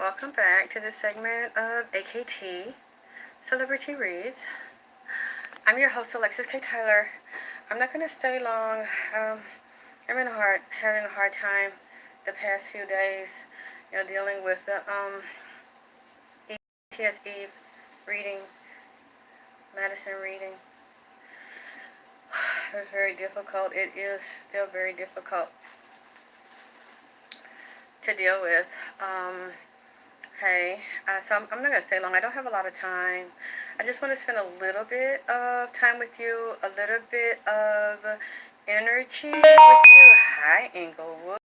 Welcome back to this segment of AKT Celebrity Reads. I'm your host, Alexis K. Tyler. I'm not going to stay long. I'm having a hard time the past few days, dealing with the Eve reading, medicine reading. It was very difficult. It is still very difficult to deal with. So I'm not going to stay long. I don't have a lot of time. I just want to spend a little bit of time with you, a little bit of energy with you. Hi, Inglewood.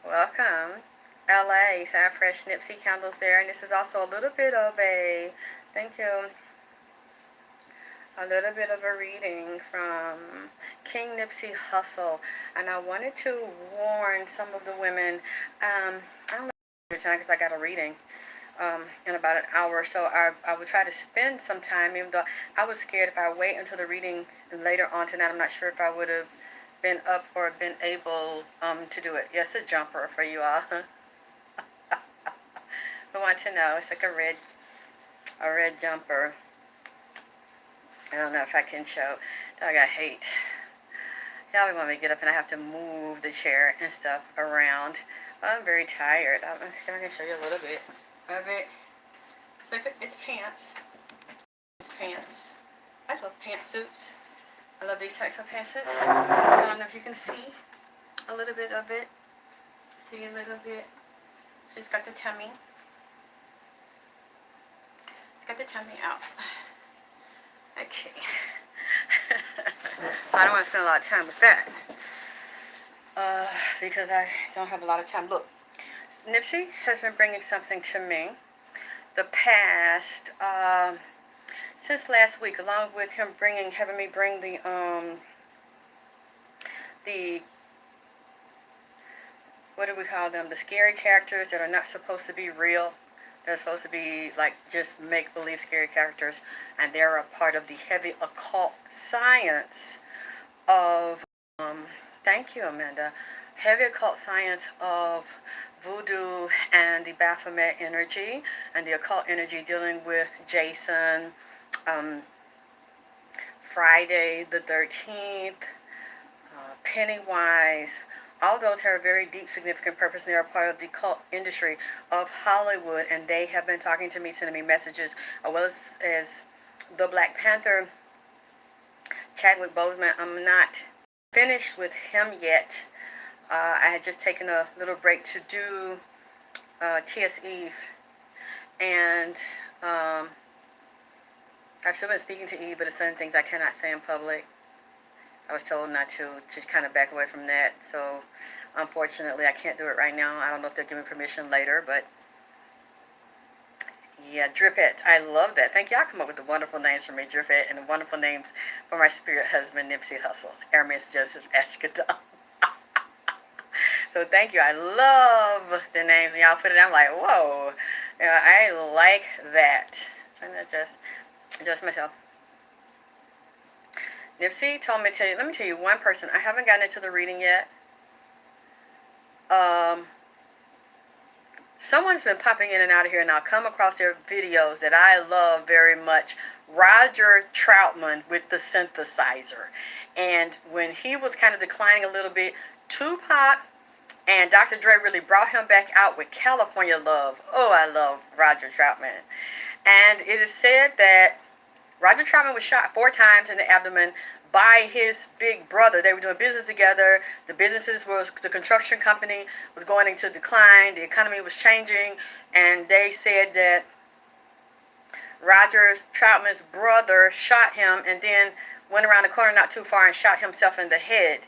Welcome. LA, so I have fresh Nipsey candles there. And this is also a little bit of a, thank you, a little bit of a reading from King Nipsey Hussle, and I wanted to warn some of the women. I don't know tonight because I got a reading in about an hour, so I would try to spend some time, even though I was scared if I wait until the reading later on tonight, I'm not sure if I would have been up or been able to do it. Yes, a jumper for you all. Who want to know? It's like a red jumper. I don't know if I can show. Dog, I hate. Y'all want me to get up and I have to move the chair and stuff around. Well, I'm very tired. I'm going to show you a little bit of it. It's like it's pants. It's pants. I love pantsuits. I love these types of pantsuits. I don't know if you can see a little bit of it. See a little bit. So it's got the tummy. It's got the tummy out. Okay. So I don't want to spend a lot of time with that. Because I don't have a lot of time. Look, Nipsey has been bringing something to me the past, since last week, along with him having me bring the what do we call them? The scary characters that are not supposed to be real. They're supposed to be like just make-believe scary characters, and they're a part of the heavy occult science of, thank you, Amanda, heavy occult science of voodoo and the Baphomet energy, and the occult energy dealing with J.A.S.O.N, Friday the 13th, Pennywise. All of those have a very deep, significant purpose. They are part of the cult industry of Hollywood, and they have been talking to me, sending me messages, as well as the Black Panther, Chadwick Boseman. I'm not finished with him yet. I had just taken a little break to do T.S. Eve, and I've still been speaking to Eve, but there's certain things I cannot say in public. I was told not to kind of back away from that, so unfortunately I can't do it right now. I don't know if they'll give me permission later, but yeah, Drippet. I love that. Thank you. I come up with the wonderful names for me, Drippet, and the wonderful names for my spirit husband, Nipsey Hussle, Hermes Joseph Ashkadon. So thank you. I love the names, and y'all put it down, I'm like, whoa. I like that. I'm trying to adjust myself. Nipsey told me let me tell you one person. I haven't gotten into the reading yet. Someone's been popping in and out of here, and I'll come across their videos that I love very much. Roger Troutman with the synthesizer. And when he was kind of declining a little bit, Tupac and Dr. Dre really brought him back out with California Love. Oh, I love Roger Troutman. And it is said that Roger Troutman was shot 4 times in the abdomen by his big brother. They were doing business together. The construction company was going into decline. The economy was changing. And they said that Roger Troutman's brother shot him and then went around the corner not too far and shot himself in the head.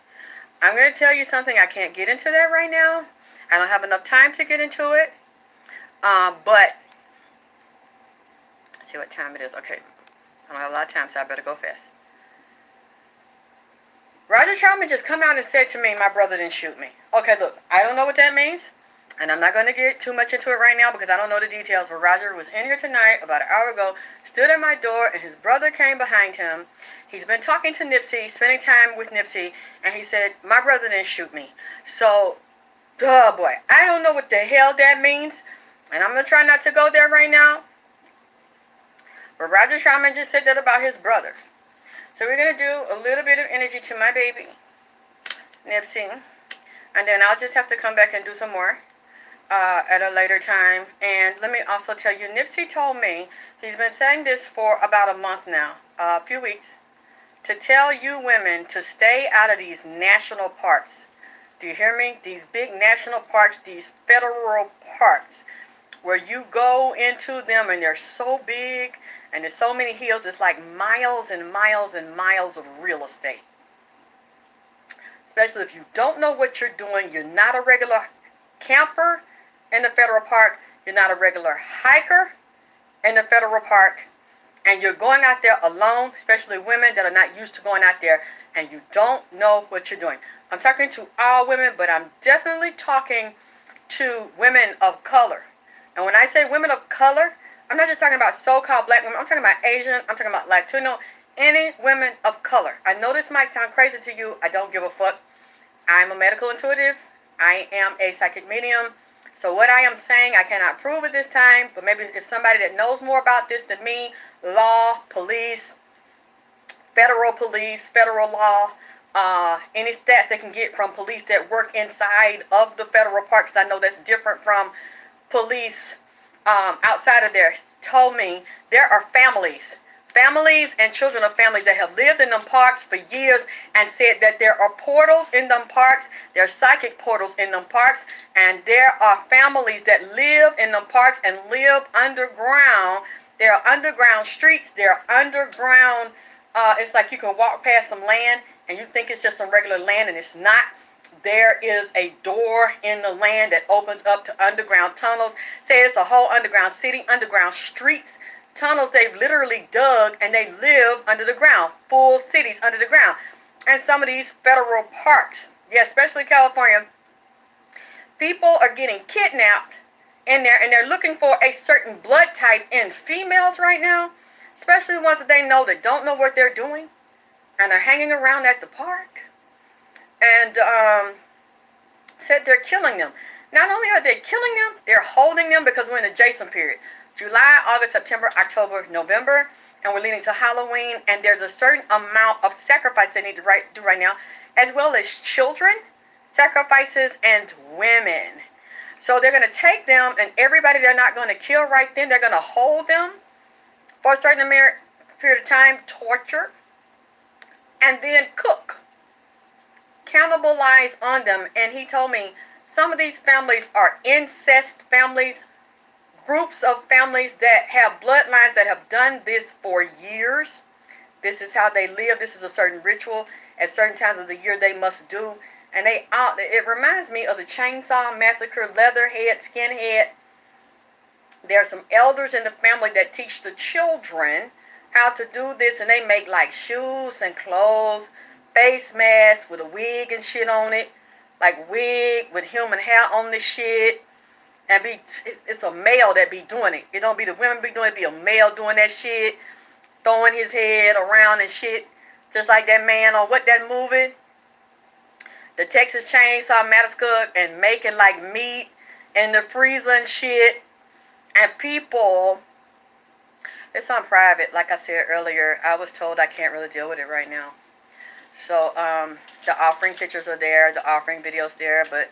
I'm going to tell you something. I can't get into that right now. I don't have enough time to get into it. But, let's see what time it is. Okay. I don't have a lot of time, so I better go fast. Roger Troutman just come out and said to me, my brother didn't shoot me. Okay, look, I don't know what that means, and I'm not going to get too much into it right now because I don't know the details, but Roger was in here tonight about an hour ago, stood at my door, and his brother came behind him. He's been talking to Nipsey, spending time with Nipsey, and he said, my brother didn't shoot me. So Oh boy, I don't know what the hell that means, and I'm gonna try not to go there right now. But Roger Troutman just said that about his brother. So we're gonna do a little bit of energy to my baby, Nipsey, and then I'll just have to come back and do some more at a later time. And let me also tell you, Nipsey told me, he's been saying this for about a month now, a few weeks, to tell you women to stay out of these national parks. Do you hear me? These big national parks, these federal parks, where you go into them and they're so big and there's so many hills, it's like miles and miles and miles of real estate. Especially if you don't know what you're doing, you're not a regular camper in the federal park, you're not a regular hiker in the federal park, and you're going out there alone, especially women that are not used to going out there, and you don't know what you're doing. I'm talking to all women, but I'm definitely talking to women of color. And when I say women of color, I'm not just talking about so-called black women. I'm talking about Asian. I'm talking about Latino. Any women of color. I know this might sound crazy to you. I don't give a fuck. I'm a medical intuitive. I am a psychic medium. So what I am saying, I cannot prove at this time. But maybe if somebody that knows more about this than me, law, police, federal law, any stats they can get from police that work inside of the federal park, because I know that's different from police outside of there, told me there are families and children of families that have lived in them parks for years and said that there are portals in them parks, there are psychic portals in them parks, and there are families that live in them parks and live underground. There are underground streets, there are underground, it's like you can walk past some land and you think it's just some regular land, and it's not. There is a door in the land that opens up to underground tunnels. Say it's a whole underground city, underground streets, tunnels they've literally dug, and they live under the ground, full cities under the ground. And some of these federal parks, yeah, especially California, people are getting kidnapped in there, and they're looking for a certain blood type in females right now, especially ones that they know that don't know what they're doing, and are hanging around at the park. And said they're killing them. Not only are they killing them, they're holding them, because we're in the J.A.S.O.N period. July, August, September, October, November, and we're leading to Halloween, and there's a certain amount of sacrifice they need to do right now, as well as children, sacrifices, and women. So they're going to take them, and everybody they're not going to kill right then, they're going to hold them for a certain period of time, torture, and then cook. Cannibalize on them. And he told me some of these families are incest families, groups of families that have bloodlines that have done this for years. This is how they live. This is a certain ritual at certain times of the year they must do. And it reminds me of the Chainsaw Massacre, Leatherhead, Skinhead. There are some elders in the family that teach the children how to do this, and they make like shoes and clothes, face masks with a wig and shit on it, like wig with human hair on this shit, and it's a male that be doing it. It don't be the women be doing it, be a male doing that shit, throwing his head around and shit, just like that man on what that movie, the Texas Chainsaw Massacre, and making like meat in the freezer and shit. And people, it's on private. Like I said earlier, I was told I can't really deal with it right now. So the offering pictures are there, the offering videos there, but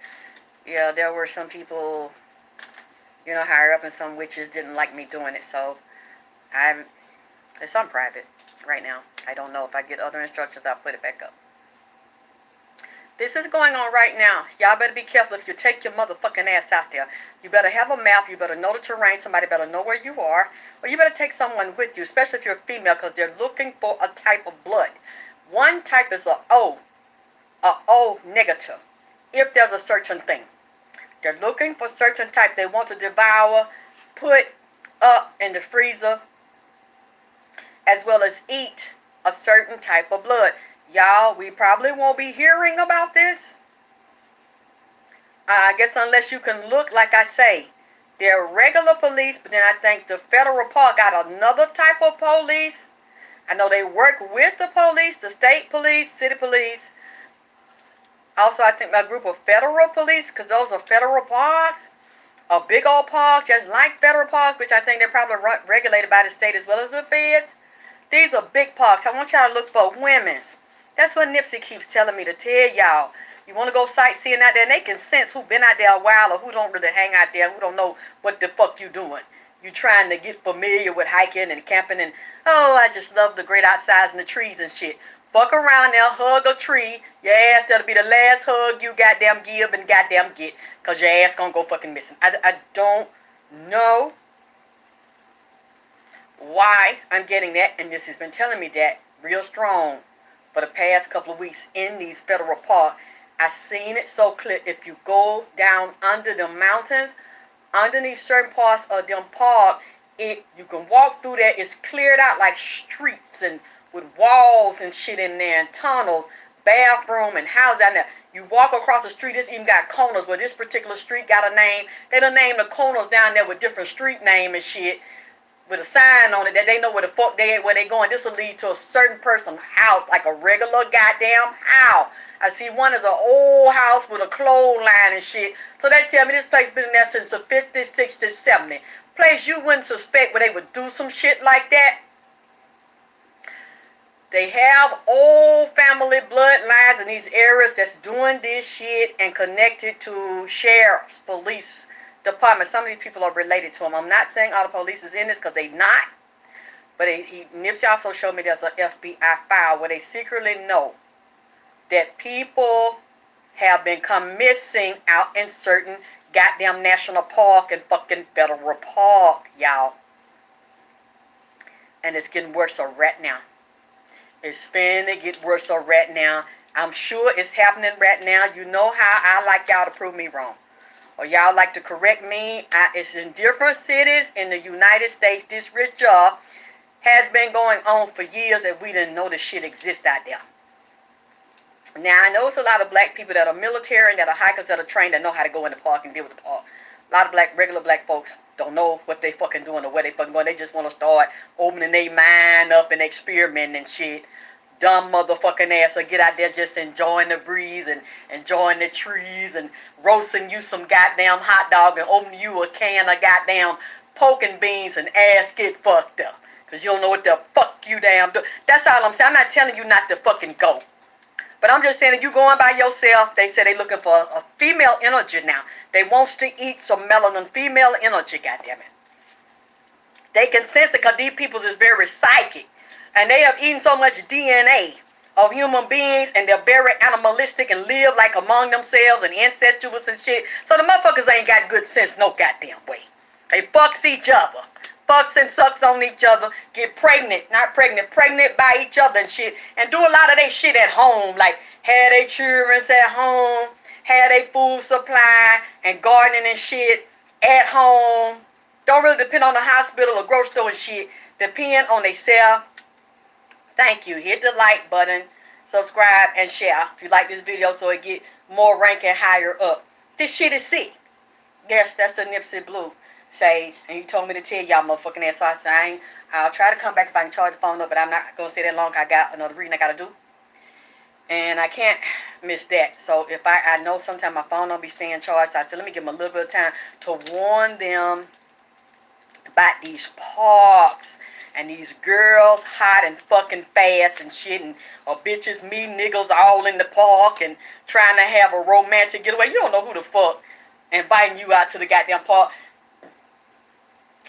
yeah, there were some people, you know, higher up, and some witches didn't like me doing it. So it's on private right now. I don't know. If I get other instructions, I'll put it back up. This is going on right now. Y'all better be careful if you take your motherfucking ass out there. You better have a map. You better know the terrain. Somebody better know where you are. Or you better take someone with you, especially if you're a female, because they're looking for a type of blood. One type is a O negative, if there's a certain thing. They're looking for certain type they want to devour, put up in the freezer, as well as eat a certain type of blood. Y'all, we probably won't be hearing about this. I guess unless you can look, like I say, they're regular police, but then I think the federal park got another type of police. I know they work with the police, the state police, city police, Also, I think a group of federal police, because those are federal parks, a big old park, just like federal parks, which I think they're probably regulated by the state as well as the feds. These are big parks. I want y'all to look for women's. That's what Nipsey keeps telling me to tell y'all. You want to go sightseeing out there, and they can sense who been out there a while or who don't really hang out there, who don't know what the fuck you doing. You trying to get familiar with hiking and camping and, oh, I just love the great outsides and the trees and shit. Fuck around there, hug a tree. Your ass, that'll be the last hug you goddamn give and goddamn get. Because your ass gonna go fucking missing. I don't know why I'm getting that. And this has been telling me that real strong for the past couple of weeks in these federal parks. I've seen it so clear. If you go down under the mountains, underneath certain parts of them park, you can walk through there. It's cleared out like streets and with walls and shit in there and tunnels, bathroom and houses down there. You walk across the street, it's even got corners where this particular street got a name. They done named the corners down there with different street name and shit with a sign on it that they know where the fuck they at, where they going. This will lead to a certain person's house, like a regular goddamn house. I see one is an old house with a clothesline and shit. So they tell me this place been in there since the 50s, 60s, 70s. Place you wouldn't suspect where they would do some shit like that. They have old family bloodlines in these areas that's doing this shit and connected to sheriffs, police departments. Some of these people are related to them. I'm not saying all the police is in this because they not. But Nipsey also showed me there's an FBI file where they secretly know that people have been come missing out in certain goddamn national park and fucking federal park, y'all. And it's getting worse right now. It's finna get worse right now. I'm sure it's happening right now. You know how I like y'all to prove me wrong. Or y'all like to correct me. It's in different cities in the United States. This rich job has been going on for years and we didn't know this shit exists out there. Now, I know it's a lot of black people that are military and that are hikers that are trained that know how to go in the park and deal with the park. A lot of regular black folks don't know what they fucking doing or where they fucking going. They just want to start opening their mind up and experimenting and shit. Dumb motherfucking ass will get out there just enjoying the breeze and enjoying the trees and roasting you some goddamn hot dog and opening you a can of goddamn pork and beans and ass get fucked up. Because you don't know what the fuck you damn do. That's all I'm saying. I'm not telling you not to fucking go. But I'm just saying, if you going by yourself, they say they looking for a female energy now. They wants to eat some melanin, female energy, goddammit. They can sense it because these people is very psychic. And they have eaten so much DNA of human beings and they're very animalistic and live like among themselves and incestuous and shit. So the motherfuckers ain't got good sense no goddamn way. They fucks each other. Fucks and sucks on each other, get pregnant by each other and shit, and do a lot of their shit at home, like have their children at home, have their food supply and gardening and shit at home. Don't really depend on the hospital or grocery store and shit. Depend on themselves. Thank you. Hit the like button, subscribe, and share if you like this video so it get more ranking higher up. This shit is sick. Yes, that's the Nipsey Blue. Sage, and he told me to tell y'all motherfucking ass. So I said, I'll try to come back if I can charge the phone up, but I'm not going to stay that long. I got another reading I got to do. And I can't miss that. So if I know sometimes my phone don't be staying charged, so I said, let me give them a little bit of time to warn them about these parks and these girls hot and fucking fast and shit, and bitches me niggas all in the park and trying to have a romantic getaway. You don't know who the fuck inviting you out to the goddamn park.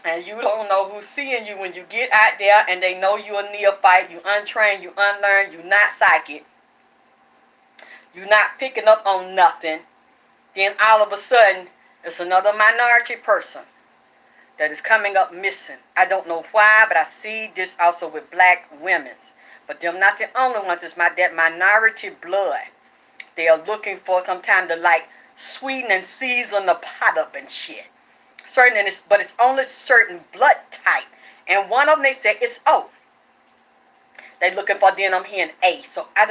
And you don't know who's seeing you when you get out there and they know you're a neophyte, you untrained, you unlearned, you not psychic. You're not picking up on nothing. Then all of a sudden, it's another minority person that is coming up missing. I don't know why, but I see this also with black women. But them not the only ones. It's that minority blood. They are looking for some time to like sweeten and season the pot up and shit. But it's only certain blood type. And one of them, they say it's O. They looking for, then I'm hearing A. So I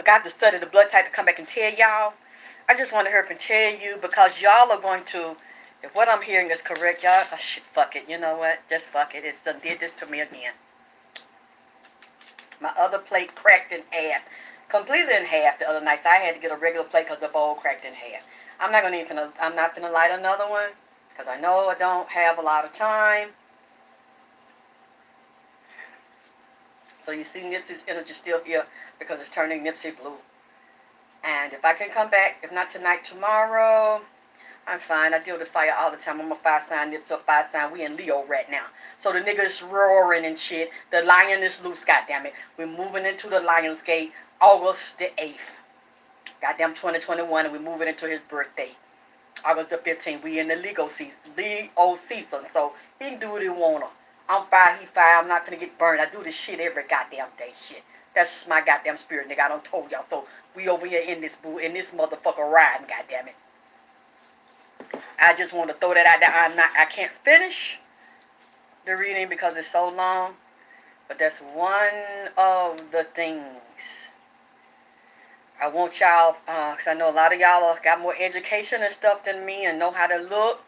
have to study the blood type to come back and tell y'all. I just want to hurry up and tell you because y'all are going to, if what I'm hearing is correct, y'all, fuck it. You know what? Just fuck it. It did this to me again. My other plate cracked in half. completely in half the other night. So I had to get a regular plate because the bowl cracked in half. I'm not gonna light another one because I know I don't have a lot of time. So you see Nipsey's energy still here because it's turning Nipsey blue. And if I can come back, if not tonight, tomorrow, I'm fine. I deal with fire all the time. I'm a fire sign, Nipsey a fire sign. We in Leo right now. So the nigga is roaring and shit. The lion is loose, goddammit. We're moving into the Lion's Gate August the 8th. Goddamn 2021, and we're moving into his birthday. August the 15th. We in the Leo season. So he can do what he wanna. I'm fire, he fire. I'm not gonna get burned. I do this shit every goddamn day. Shit. That's my goddamn spirit, nigga. I done told y'all. So we over here in this motherfucker riding, goddammit. I just want to throw that out there. I can't finish the reading because it's so long. But that's one of the things I want y'all, because I know a lot of y'all got more education and stuff than me and know how to look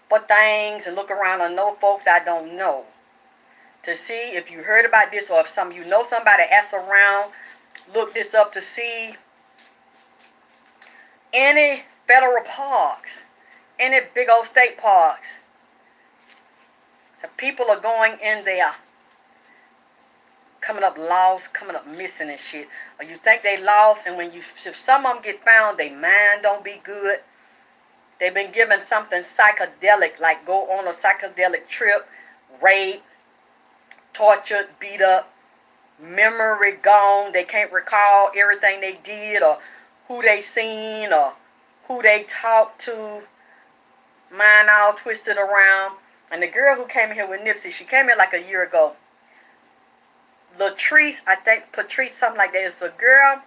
for things and look around and know folks I don't know. To see if you heard about this or if you know somebody ask around, look this up to see any federal parks, any big old state parks. If people are going in there, coming up lost, coming up missing and shit. Or you think they lost, and if some of them get found, their mind don't be good. They've been given something psychedelic, like go on a psychedelic trip, rape, tortured, beat up, memory gone. They can't recall everything they did or who they seen or who they talked to. Mind all twisted around. And the girl who came in here with Nipsey, she came in like a year ago. Latrice, I think Patrice, something like that. It's a girl,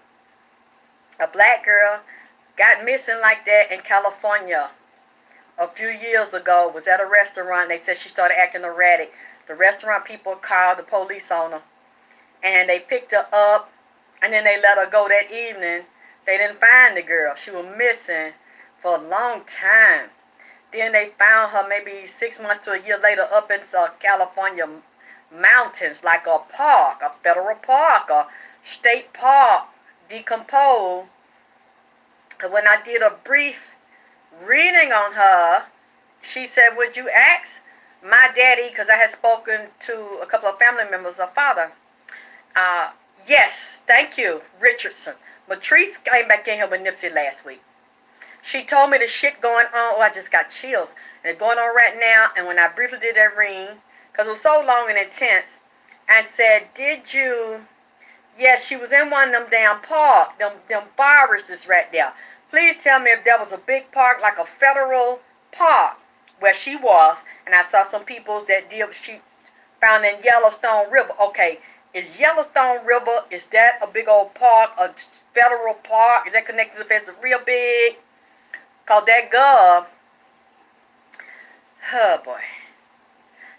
a black girl, got missing like that in California a few years ago. Was at a restaurant. They said she started acting erratic. The restaurant people called the police on her. And they picked her up. And then they let her go that evening. They didn't find the girl. She was missing for a long time. Then they found her maybe 6 months to a year later up in California mountains, like a park, a federal park, a state park, decomposed. Because when I did a brief reading on her, she said, would you ask my daddy, because I had spoken to a couple of family members, her father. Yes, thank you, Richardson. Matrice came back in here with Nipsey last week. She told me the shit going on. Oh, I just got chills. And it's going on right now. And when I briefly did that reading, because it was so long and intense, and said, did you... Yes, she was in one of them damn parks, them forests right there. Please tell me if there was a big park, like a federal park, where she was. And I saw some people that she found in Yellowstone River. Okay, is Yellowstone River, is that a big old park, a federal park? Is that connected if it's real big? Because that girl, oh boy,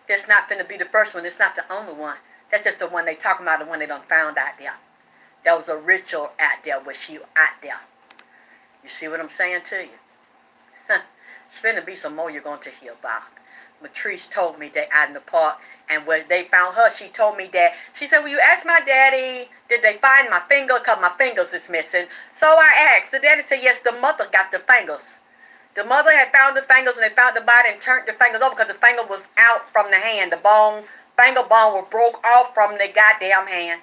that's not finna be the first one. It's not the only one. That's just the one they talking about, the one they done found out there. There was a ritual out there where she out there. You see what I'm saying to you? It's finna be some more you're going to hear about. Matrice told me that out in the park, and when they found her, she told me that. She said, well, you asked my daddy, did they find my finger? Because my fingers is missing. So I asked. The daddy said, yes, the mother got the fingers. The mother had found the fingers when they found the body and turned the fingers over because the finger was out from the hand. The finger bone was broke off from the goddamn hand.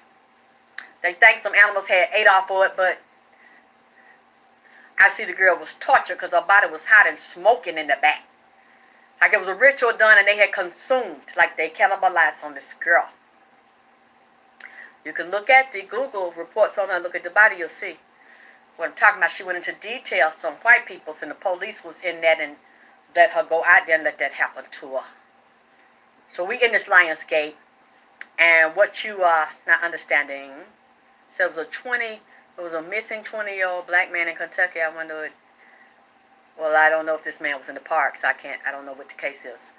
They think some animals had ate off of it, but I see the girl was tortured because her body was hot and smoking in the back. Like it was a ritual done and they had consumed, like they cannibalized on this girl. You can look at the Google reports on her, look at the body, you'll see. What I'm talking about, she went into detail, some white people, and the police was in that and let her go out there and let that happen to her. So we in this Lion's Gate, and what you are not understanding, so it was a missing 20-year-old black man in Kentucky. I wonder, well, I don't know if this man was in the park, so I don't know what the case is.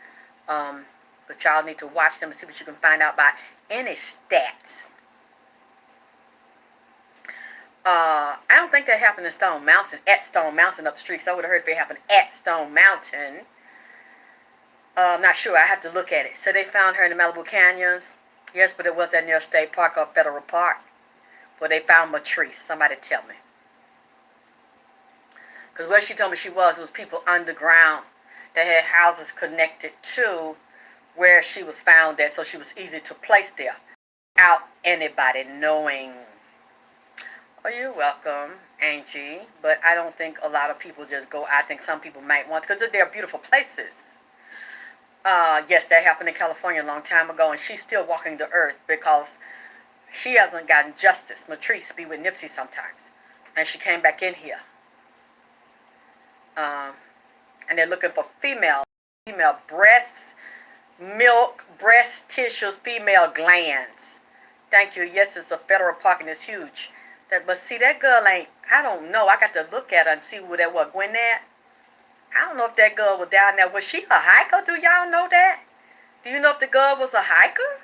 But y'all need to watch them and see what you can find out about any stats. I don't think that happened in Stone Mountain, at Stone Mountain up the street. So I would have heard if it happened at Stone Mountain. I'm not sure. I have to look at it. So they found her in the Malibu Canyons. Yes, but it was at near a state park or federal park. where they found Matrice. Somebody tell me. Because where she told me she was people underground that had houses connected to where she was found at, so she was easy to place there without anybody knowing. Oh, you're welcome, Angie. But I don't think a lot of people just go. I think some people might want, because they're beautiful places. Yes, that happened in California a long time ago, and she's still walking the earth because she hasn't gotten justice. Matrice be with Nipsey sometimes, and she came back in here. And they're looking for female breasts, milk, breast tissues, female glands. Thank you. Yes, it's a federal park and it's huge. But see, that girl ain't, I don't know. I got to look at her and see who that was. Gwinnett? I don't know if that girl was down there. Was she a hiker? Do y'all know that? Do you know if the girl was a hiker?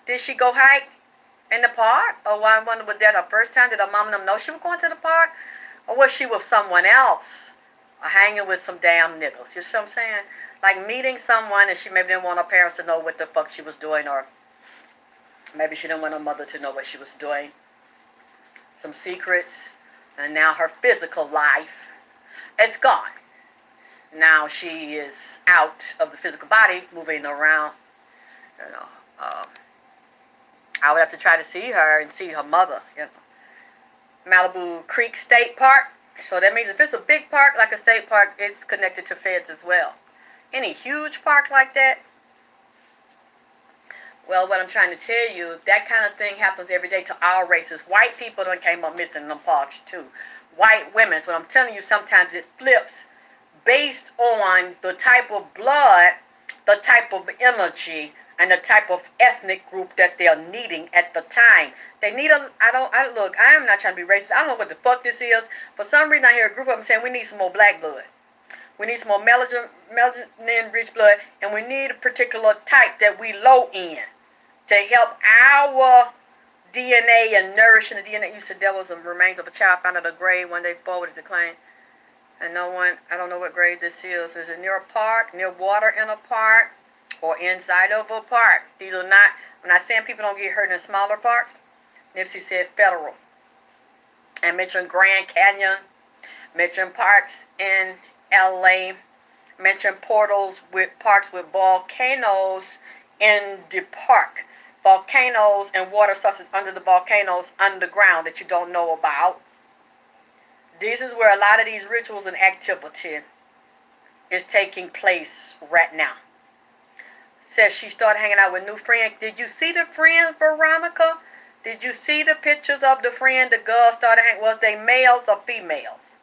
Did she go hike in the park? Or I wonder, was that her first time? Did her mom and them know she was going to the park? Or was she with someone else? Or hanging with some damn niggas? You see what I'm saying? Like meeting someone and she maybe didn't want her parents to know what the fuck she was doing. Or maybe she didn't want her mother to know what she was doing. Some secrets. And now her physical life is gone. Now she is out of the physical body, moving around. You know, I would have to try to see her and see her mother. You know, Malibu Creek State Park. So that means if it's a big park like a state park, it's connected to feds as well. Any huge park like that? Well, what I'm trying to tell you, that kind of thing happens every day to all races. White people done came up missing in them parks too. White women. But I'm telling you, sometimes it flips based on the type of blood, the type of energy, and the type of ethnic group that they're needing at the time. They need a, look, I am not trying to be racist. I don't know what the fuck this is. For some reason I hear a group of them saying we need some more black blood. We need some more melanin-rich blood, and we need a particular type that we low in to help our DNA and nourishing the DNA. You said there was some remains of a child found at a grave when they forwarded the claim. And no one, I don't know what grave this is. Is it near a park, near water in a park, or inside of a park? These are not, when I saying people don't get hurt in smaller parks, Nipsey said federal. And mentioned Grand Canyon, mentioned parks in LA, mentioned portals with parks with volcanoes in the park. Volcanoes and water sources under the volcanoes underground that you don't know about. This is where a lot of these rituals and activity is taking place right now. Says she started hanging out with new friends. Did you see the friends, Veronica? Did you see the pictures of the friend the girl started hanging? Was they males or females?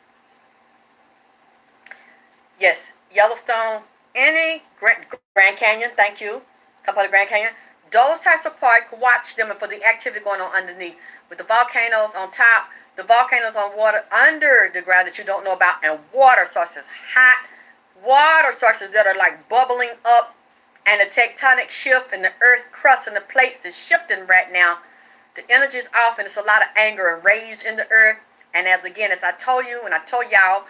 Yes, Yellowstone, any Grand Canyon, thank you. Couple of Grand Canyon. Those types of parks, watch them and for the activity going on underneath. With the volcanoes on top, the volcanoes on water under the ground that you don't know about, and water sources, hot water sources that are like bubbling up, and the tectonic shift and the earth crust and the plates is shifting right now. The energy is off and it's a lot of anger and rage in the earth. And as I told you and I told y'all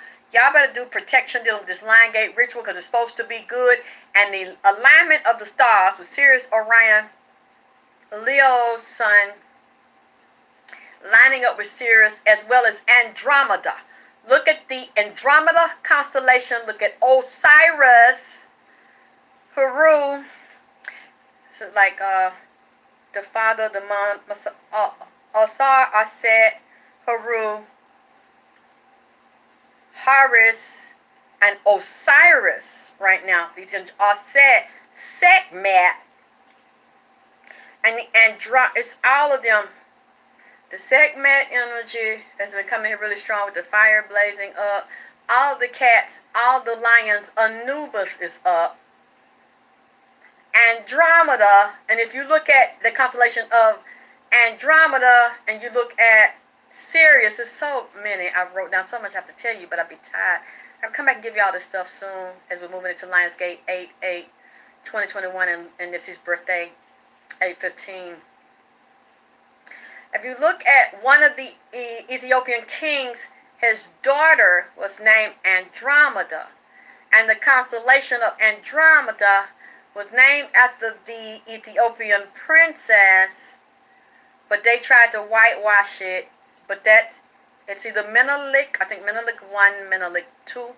better do protection dealing with this Lion Gate ritual because it's supposed to be good. And the alignment of the stars with Sirius, Orion, Leo's sun, lining up with Sirius as well as Andromeda. Look at the Andromeda constellation. Look at Osiris, Haru. So like the father, the mom, Osar, Aset, Haru, Horus, and Osiris right now. These Aset, Sekhmet, and the it's all of them. The Sekhmet energy has been coming here really strong with the fire blazing up. All the cats, all the lions, Anubis is up. Andromeda, and if you look at the constellation of Andromeda and you look at Sirius, there's so many. I wrote down so much I have to tell you, but I'll be tired. I'll come back and give you all this stuff soon as we're moving into Lionsgate 8/8/2021 and Nipsey's birthday, 8/15. If you look at one of the Ethiopian kings, his daughter was named Andromeda. And the constellation of Andromeda was named after the Ethiopian princess but they tried to whitewash it. But it's either Menelik, I think Menelik 1, Menelik 2.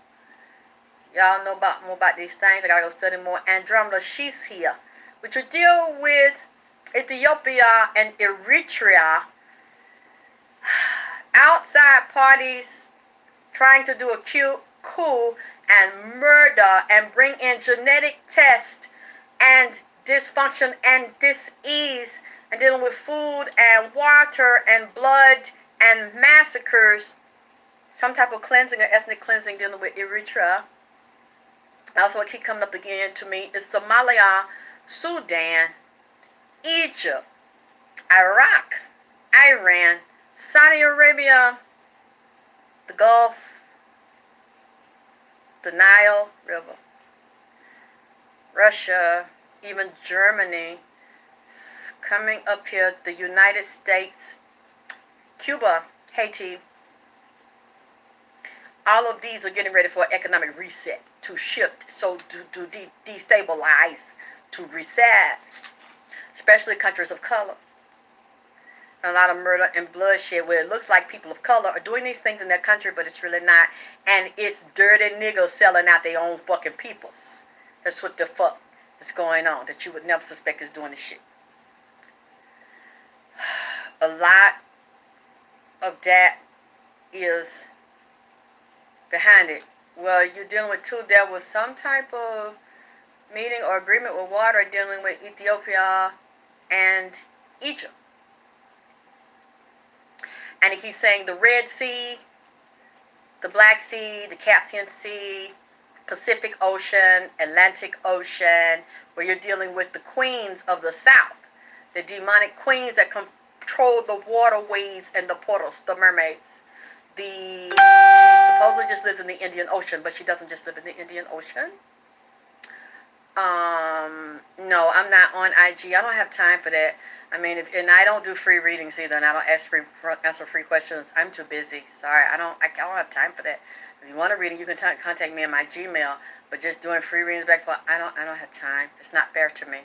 Y'all know more about these things. I gotta go study more. Andromeda, she's here. But you deal with Ethiopia and Eritrea. Outside parties trying to do a coup and murder and bring in genetic tests and dysfunction and dis-ease and dealing with food and water and blood and massacres. Some type of cleansing or ethnic cleansing dealing with Eritrea. Also, what keep coming up again to me is Somalia, Sudan, Egypt, Iraq, Iran, Saudi Arabia, the Gulf, the Nile River, Russia, even Germany, coming up here, the United States, Cuba, Haiti. All of these are getting ready for an economic reset, to shift, so to destabilize, to reset, especially countries of color. A lot of murder and bloodshed where it looks like people of color are doing these things in their country, but it's really not. And it's dirty niggas selling out their own fucking peoples. That's what the fuck is going on, that you would never suspect is doing this shit. A lot of that is behind it. Well, you're dealing with two. There was some type of meeting or agreement with water dealing with Ethiopia and Egypt. And he keeps saying the Red Sea, the Black Sea, the Caspian Sea, Pacific Ocean, Atlantic Ocean, where you're dealing with the queens of the South, the demonic queens that control the waterways and the portals, the mermaids. She supposedly just lives in the Indian Ocean, but she doesn't just live in the Indian Ocean. No, I'm not on IG. I don't have time for that. I mean, and I don't do free readings either, and I don't answer free questions. I'm too busy. Sorry, I don't have time for that. If you want a reading, you can contact me on my Gmail. But just doing free readings back for I don't have time. It's not fair to me.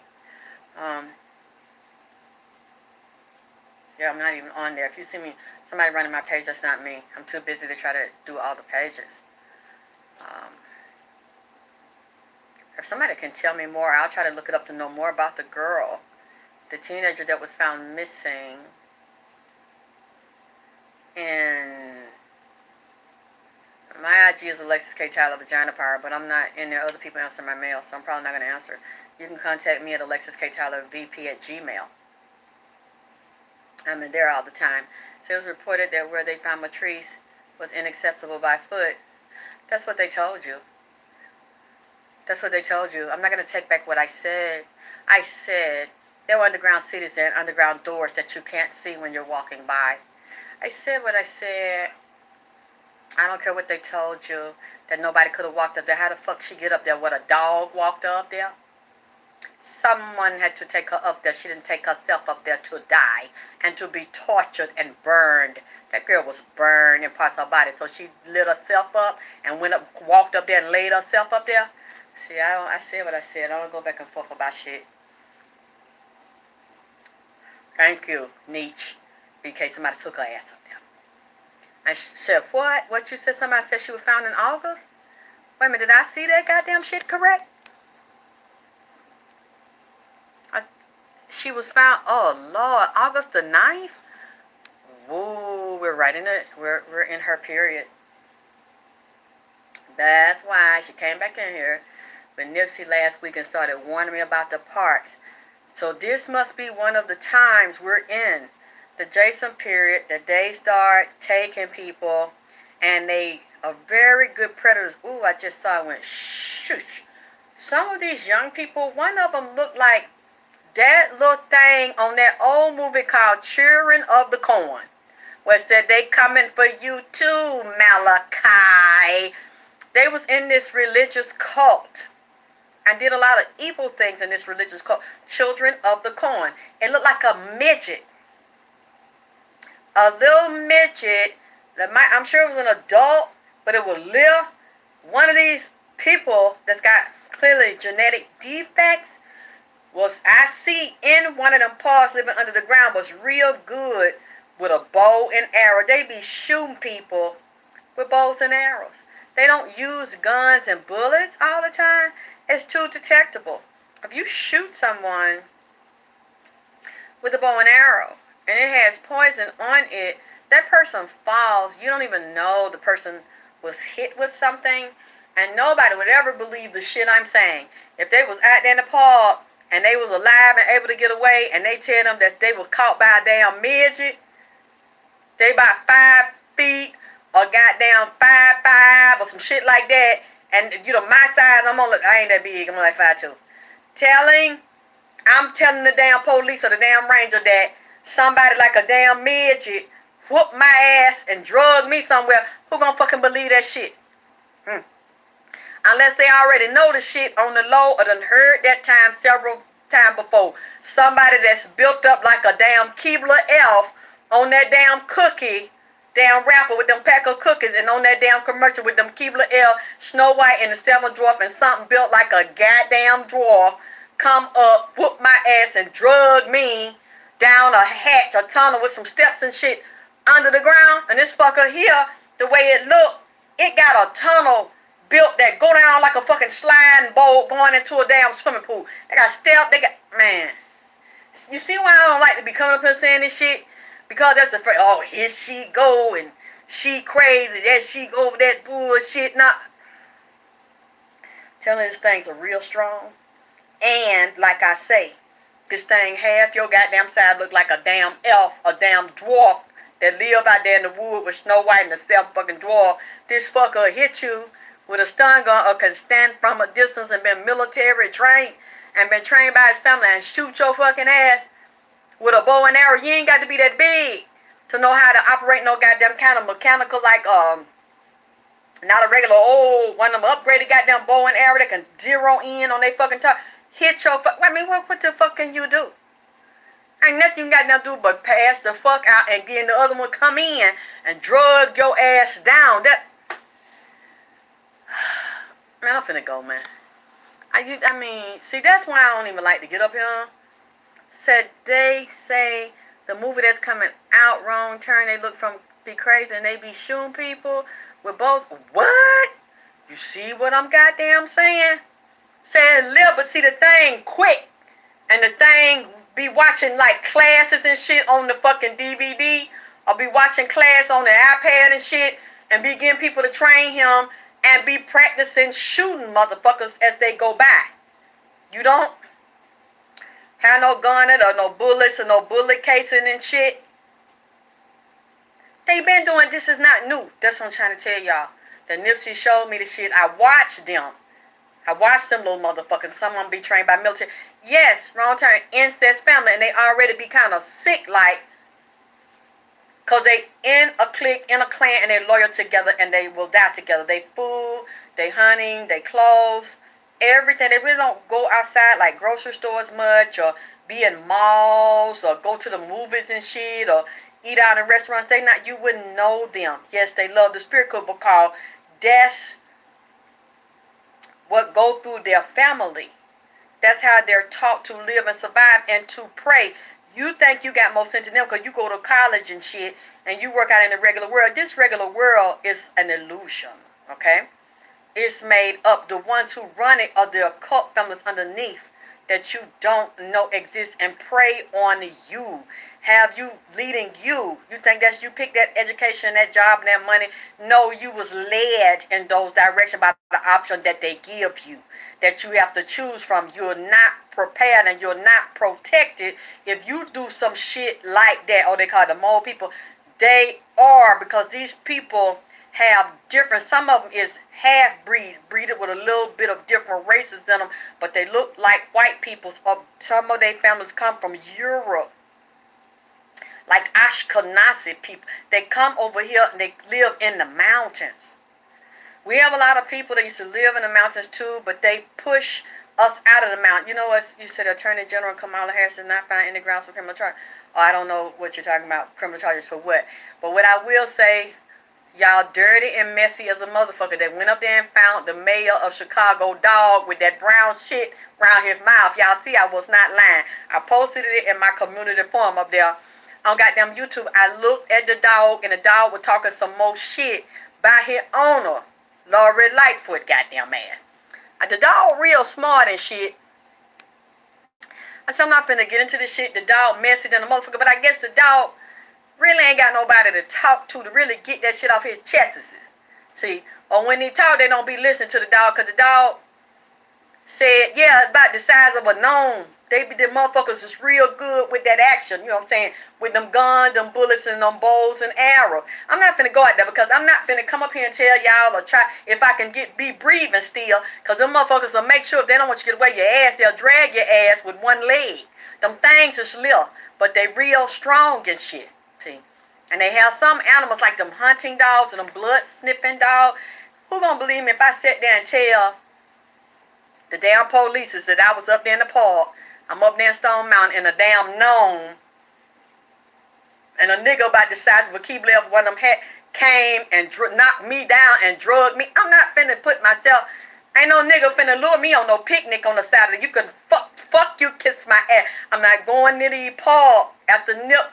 Yeah, I'm not even on there. If you see me, somebody running my page, that's not me. I'm too busy to try to do all the pages. If somebody can tell me more, I'll try to look it up to know more about the girl, the teenager that was found missing. And my IG is Alexis K. Tyler Vagina Power, but I'm not in there. Other people answer my mail, so I'm probably not going to answer. You can contact me at AlexysKTylerVP@gmail. I'm in there all the time. So it was reported that where they found Matrice was inaccessible by foot. That's what they told you. That's what they told you. I'm not going to take back what I said. I said there were underground cities and underground doors that you can't see when you're walking by. I said what I said. I don't care what they told you, that nobody could have walked up there. How the fuck she get up there? What, a dog walked her up there? Someone had to take her up there. She didn't take herself up there to die and to be tortured and burned. That girl was burned in parts of her body. So she lit herself up and went up, walked up there and laid herself up there. See, I said what I said. I don't go back and forth about shit. Thank you, Nietzsche, in case somebody took her ass up there. I said, what? What you said? Somebody said she was found in August? Wait a minute, did I see that goddamn shit correct? She was found, oh Lord, August the 9th? Woo, we're right in it. We're in her period. That's why she came back in here with Nipsey last week and started warning me about the parks. So this must be one of the times we're in, the J.A.S.O.N period, that they start taking people, and they are very good predators. Ooh, I just saw it went shush. Some of these young people, one of them looked like that little thing on that old movie called Children of the Corn, where it said they coming for you too, Malachi. They was in this religious cult and did a lot of evil things in this religious cult. Children of the Corn. It looked like a midget. A little midget. I'm sure it was an adult, but it was little. One of these people that's got clearly genetic defects Was I see in one of them parks living under the ground was real good with a bow and arrow. They be shooting people with bows and arrows. They don't use guns and bullets all the time. It's too detectable. If you shoot someone with a bow and arrow and it has poison on it, that person falls. You don't even know the person was hit with something, and nobody would ever believe the shit I'm saying. If they was out there in the park and they was alive and able to get away, and they tell them that they was caught by a damn midget, they about 5 feet or goddamn 5'5" or some shit like that, and you know my size, I ain't that big, I'm only like 5'2". I'm telling the damn police or the damn ranger that somebody like a damn midget whooped my ass and drugged me somewhere. Who gonna fucking believe that shit? Unless they already know the shit on the low or done heard that time several times before. Somebody that's built up like a damn Keebler elf on that damn cookie, damn rapper with them pack of cookies, and on that damn commercial with them Keebler elf, Snow White and the Seven Dwarf, and something built like a goddamn dwarf come up, whoop my ass, and drug me down a hatch, a tunnel with some steps and shit under the ground. And this fucker here, the way it looked, it got a tunnel built that go down like a fucking sliding boat going into a damn swimming pool. They got steps, man. You see why I don't like to be coming up here saying this shit? Because that's the first, oh, here she go, and she crazy, that she go over that bullshit. Nah. Telling these things are real strong. And, like I say, this thing half your goddamn side look like a damn elf, a damn dwarf that live out there in the wood with Snow White and the seven fucking dwarf. This fucker hit you with a stun gun or can stand from a distance and been military trained and been trained by his family and shoot your fucking ass with a bow and arrow. You ain't got to be that big to know how to operate no goddamn kind of mechanical, like not a regular old one of them upgraded goddamn bow and arrow that can zero in on their fucking top. Hit your what the fuck can you do? Ain't nothing you got nothing to do but pass the fuck out and then the other one come in and drug your ass down. That's, man, I'm finna go, man. I mean, see, that's why I don't even like to get up here. Said they say the movie that's coming out, Wrong Turn, they look from be crazy and they be shooting people with both. What? You see what I'm goddamn saying? Said live, but see the thing quick, and the thing be watching like classes and shit on the fucking DVD, or be watching class on the iPad and shit, and be getting people to train him and be practicing shooting motherfuckers as they go by. You don't have no gun or no bullets or no bullet casing and shit. They been doing this, is not new. That's what I'm trying to tell y'all. The Nipsey showed me the shit. I watched them. I watched them little motherfuckers. Some of them be trained by military. Yes, Wrong Turn, incest family, and they already be kind of sick, like, because they in a clique, in a clan, and they loyal together, and they will die together. They food, they hunting, they clothes, everything. They really don't go outside like grocery stores much, or be in malls, or go to the movies and shit, or eat out in restaurants. They not, you wouldn't know them. Yes, they love the spirit couple called that's what go through their family. That's how they're taught to live and survive and to pray. You think you got more sense than them because you go to college and shit and you work out in the regular world. This regular world is an illusion, okay? It's made up. The ones who run it are the occult families underneath that you don't know exist and prey on you. Have you leading you. You think that's you pick that education, that job, and that money. No, you was led in those directions by the option that they give you, that you have to choose from. You're not prepared and you're not protected if you do some shit like that. Or they call the mole people. They are, because these people have different, some of them is half-breed, breeded with a little bit of different races in them, but they look like white people. Some of their families come from Europe, like Ashkenazi people. They come over here and they live in the mountains. We have a lot of people that used to live in the mountains too, but they push us out of the mountain. You know what you said, Attorney General Kamala Harris did not find any grounds for criminal charge. Oh, I don't know what you're talking about, criminal charges for what. But what I will say, Y'all dirty and messy as a motherfucker that went up there and found the mayor of Chicago dog with that brown shit around his mouth. Y'all see, I was not lying. I posted it in my community forum up there on goddamn YouTube. I looked at the dog, and the dog was talking some more shit by his owner, Lori Lightfoot, goddamn man. The dog real smart and shit. I said, I'm not finna get into this shit. The dog messy than a motherfucker, but I guess the dog really ain't got nobody to talk to really get that shit off his chest. See, or when he talk, they don't be listening to the dog, because the dog said, yeah, about the size of a gnome. They be, the motherfuckers is real good with that action, you know what I'm saying? With them guns, them bullets, and them bows and arrows. I'm not finna go out there because I'm not finna come up here and tell y'all or try if I can be breathing still, because them motherfuckers will make sure if they don't want you to get away your ass, they'll drag your ass with one leg. Them things is little, but they real strong and shit. See? And they have some animals like them hunting dogs and them blood sniffing dogs. Who gonna believe me if I sit there and tell the damn police that I was up there in the park? I'm up there in Stone Mountain in a damn gnome. And a nigga about the size of a key left one of them came and knocked me down and drugged me. I'm not finna put myself, ain't no nigga finna lure me on no picnic on the Saturday. You can fuck you, kiss my ass. I'm not going near the park after nip.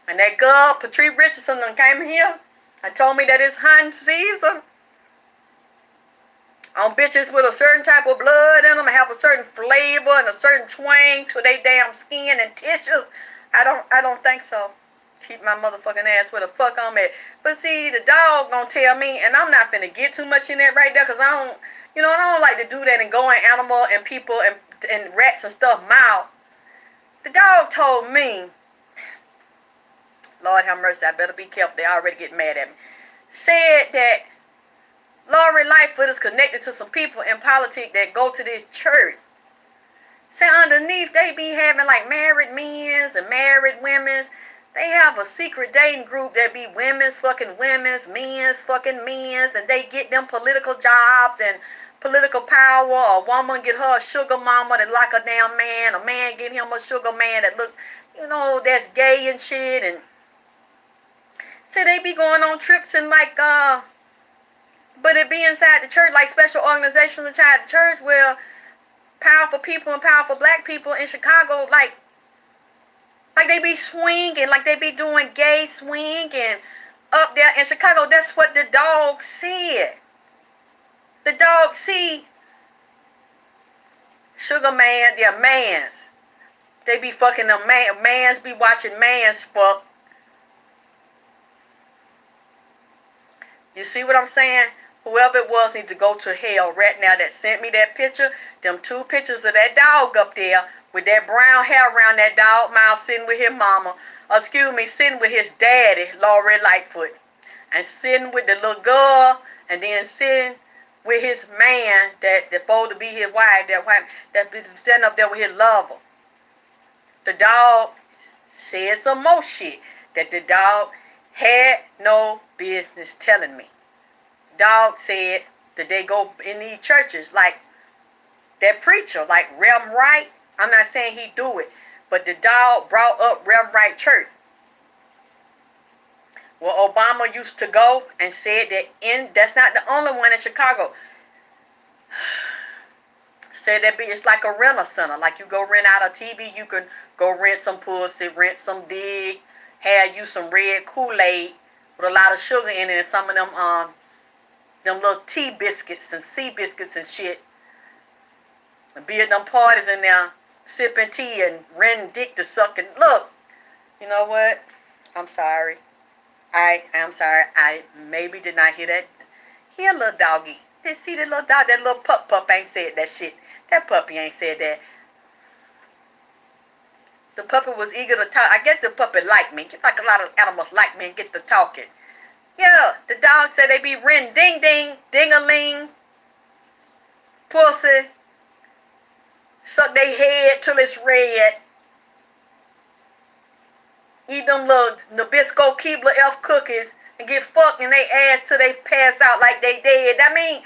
And that girl, Patrice Richardson, done came here and told me that it's hunting season. On bitches with a certain type of blood in them, have a certain flavor and a certain twang to their damn skin and tissues. I don't think so. Keep my motherfucking ass where the fuck I'm at. But see, the dog gonna tell me, and I'm not finna get too much in that right there, because I don't like to do that and go in animal and people and rats and stuff mouth. The dog told me, Lord have mercy, I better be careful. They already get mad at me. Said that Lori Lightfoot is connected to some people in politics that go to this church. Say underneath they be having like married men's and married women's. They have a secret dating group that be women's fucking women's, men's fucking men's, and they get them political jobs and political power. A woman get her a sugar mama that like a damn man. A man get him a sugar man that look, that's gay and shit. And so they be going on trips and like, but it be inside the church, like special organizations inside the church where powerful people and powerful black people in Chicago, like they be swinging, like they be doing gay swinging up there in Chicago. That's what the dog said. The dog see sugar man, they're mans. They be fucking them mans be watching mans fuck. You see what I'm saying? Whoever it was needs to go to hell right now that sent me that picture. Them 2 pictures of that dog up there with that brown hair around that dog mouth sitting with his mama. Sitting with his daddy, Lori Lightfoot. And sitting with the little girl. And then sitting with his man that's supposed to be his wife. That be standing up there with his lover. The dog said some more shit that the dog had no business telling me. Dog said that they go in these churches like that preacher, like Reverend Wright. I'm not saying he do it, but the dog brought up Reverend Wright Church, where Obama used to go, and said that that's not the only one in Chicago. Said that it's like a rental center, like you go rent out a TV, you can go rent some pussy, rent some dick, have you some red Kool-Aid with a lot of sugar in it, and some of them little tea biscuits and sea biscuits and shit. And be at them parties in there, sipping tea and renting dick to suck. And look, you know what? I'm sorry. I'm sorry. I maybe did not hear that. Here, little doggy. They see that little dog, that little pup ain't said that shit. That puppy ain't said that. The puppy was eager to talk. I guess the puppy liked me. Just like a lot of animals like me and get to talking. Yeah, the dog said they be renting ding ding, ding-a-ling, pussy, suck their head till it's red, eat them little Nabisco Keebler F cookies, and get fucked in their ass till they pass out like they dead. I mean,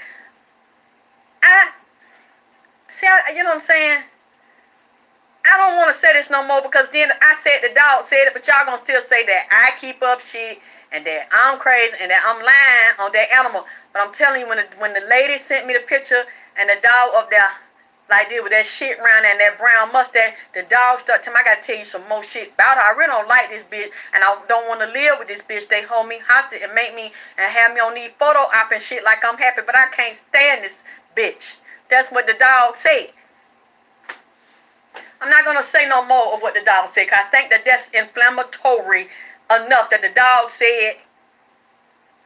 you know what I'm saying? I don't want to say this no more, because then I said the dog said it, but y'all gonna still say that I keep up shit and that I'm crazy and that I'm lying on that animal. But I'm telling you, when the lady sent me the picture and the dog up there like this with that shit around and that brown mustache, the dog started telling me, I gotta tell you some more shit about her. I really don't like this bitch, and I don't want to live with this bitch. They hold me hostage and make me and have me on these photo op and shit like I'm happy, but I can't stand this bitch. That's what the dog said. I'm not going to say no more of what the dog said, because I think that that's inflammatory enough that the dog said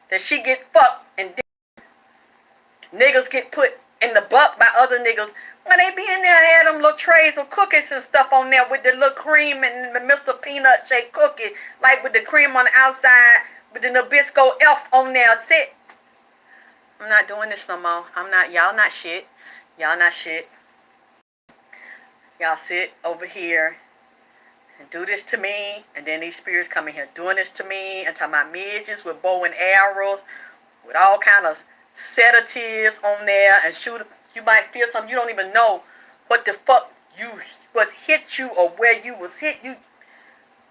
that she get fucked and niggas get put in the butt by other niggas. When they be in there, had them little trays of cookies and stuff on there with the little cream and the Mr. Peanut shake cookie, like with the cream on the outside, with the Nabisco F on there. Sit. I'm not doing this no more. I'm not. Y'all not shit. Y'all not shit. Y'all sit over here and do this to me, and then these spirits come in here doing this to me and talking about midgets with bow and arrows with all kind of sedatives on there and shoot. You might feel something you don't even know what the fuck was hit you or where you was hit. You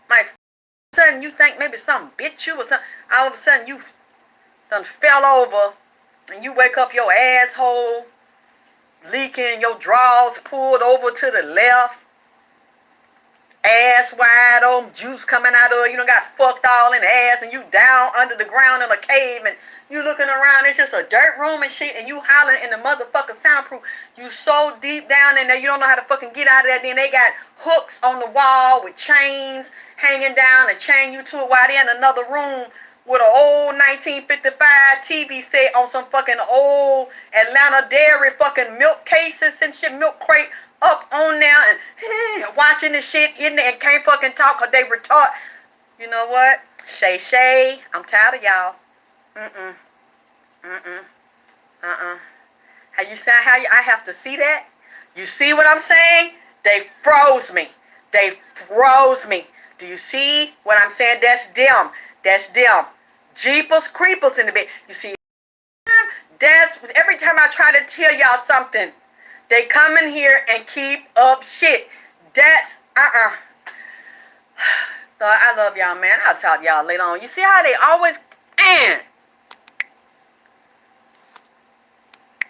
might sudden you think maybe something bit you or something. All of a sudden you done fell over and you wake up your asshole leaking, your drawers pulled over to the left, ass wide open, juice coming out of it. You done got fucked all in the ass and you down under the ground in a cave and you looking around, it's just a dirt room and shit, and you hollering in the motherfucking soundproof. You so deep down in there, you don't know how to fucking get out of there. Then they got hooks on the wall with chains hanging down and chain you to it while they in another room with an old 1955 TV set on some fucking old Atlanta Dairy fucking milk cases and shit, milk crate up on there and watching this shit in there and can't fucking talk because they retard. You know what? Shay, I'm tired of y'all. How you sound? I have to see that? You see what I'm saying? They froze me. They froze me. Do you see what I'm saying? That's them. That's them. Jeepers creepers in the bed. You see? That's every time I try to tell y'all something, they come in here and keep up shit. That's So I love y'all, man. I'll talk to y'all later on. You see how they always